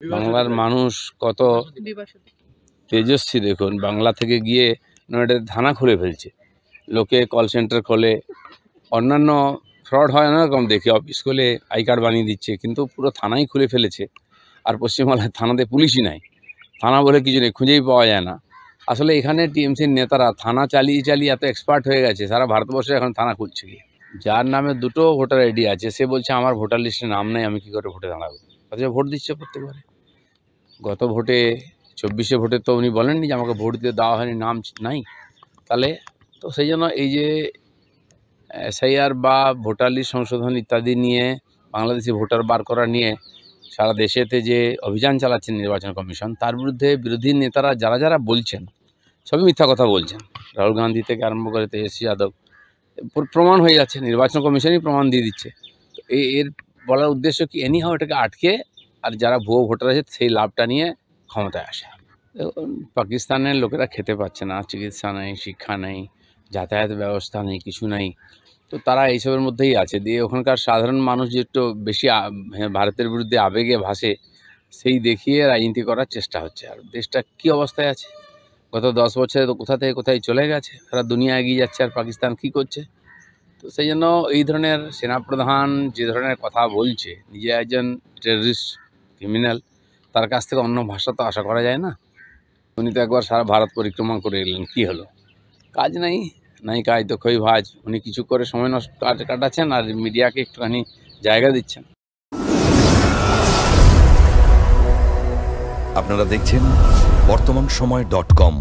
বাংলার মানুষ কত তেজস্বী দেখুন, বাংলা থেকে গিয়ে নয়ডা থানা খুলে ফেলছে। লোকে কল সেন্টার খোলে, অন্যান্য ফ্রড হয় না রকম দেখি, অফিস খুলে আই কার্ড বানিয়ে দিচ্ছে, কিন্তু পুরো থানাই খুলে ফেলেছে। আর পশ্চিমবাংলায় থানাতে পুলিশই নাই, থানা বলে কিছু নেই, খুঁজেই পাওয়া যায় না। আসলে এখানে টিএমসির নেতারা থানা চালিয়ে চালিয়ে এত এক্সপার্ট হয়ে গেছে, সারা ভারতবর্ষে এখন থানা খুলছে গিয়ে। যার নামে দুটো ভোটার আইডি আছে সে বলছে আমার ভোটার লিস্টে নাম নেই, আমি কী করে ভোটে দাঁড়াবো? অথচ ভোট দিচ্ছে প্রত্যেকবারে। গত ভোটে 24-এ ভোটে তো উনি বলেননি যে আমাকে ভোট দিতে দেওয়া হয়নি, নাম নাই। তাহলে তো সেই জন্য এই যে এসআইআর বা ভোটার লিস্ট সংশোধন ইত্যাদি নিয়ে বাংলাদেশি ভোটার বার করা নিয়ে সারা দেশেতে যে অভিযান চালাচ্ছেন নির্বাচন কমিশন, তার বিরুদ্ধে বিরোধী নেতারা যারা যারা বলছেন সবই মিথ্যা কথা বলছেন। রাহুল গান্ধী থেকে আরম্ভ করে তেজস্বী যাদব, প্রমাণ হয়ে যাচ্ছে, নির্বাচন কমিশনই প্রমাণ দিয়ে দিচ্ছে। তো এর বলার উদ্দেশ্য কি, এনিহাও এটাকে আটকে আর যারা ভুয়ো ভোটার আছে সেই লাভটা নিয়ে ক্ষমতায় আসে। পাকিস্তানের লোকেরা খেতে পাচ্ছে না, চিকিৎসা নেই, শিক্ষা নেই, যাতায়াত ব্যবস্থা নেই, কিছু নেই। তো তারা এইসবের মধ্যেই আছে। দিয়ে ওখানকার সাধারণ মানুষ যে একটু বেশি ভারতের বিরুদ্ধে আবেগে ভাসে, সেই দেখিয়ে রাজনীতি করার চেষ্টা হচ্ছে। আর দেশটা কী অবস্থায় আছে, গত 10 বছরে তো কোথা থেকে কোথায় চলে গেছে, সারা দুনিয়া এগিয়ে যাচ্ছে, আর পাকিস্তান কী করছে? তো সেই জন্য এই ধরনের সেনাপ্রধান যে ধরনের কথা বলছে, নিজে একজন টেররিস্ট ক্রিমিনাল, তার কাছ থেকে অন্য ভাষা তো আশা করা যায় না। উনি তো একবার সারা ভারত পরিক্রমা করে এলেন, কী হলো? কাজ নাই, নাই কাজ তো খই ভাজ। উনি কিছু করে সময় নষ্ট কাটাচ্ছেন আর মিডিয়াকে একটুখানি জায়গা দিচ্ছেন। আপনারা দেখছেন বর্তমান সময়.com।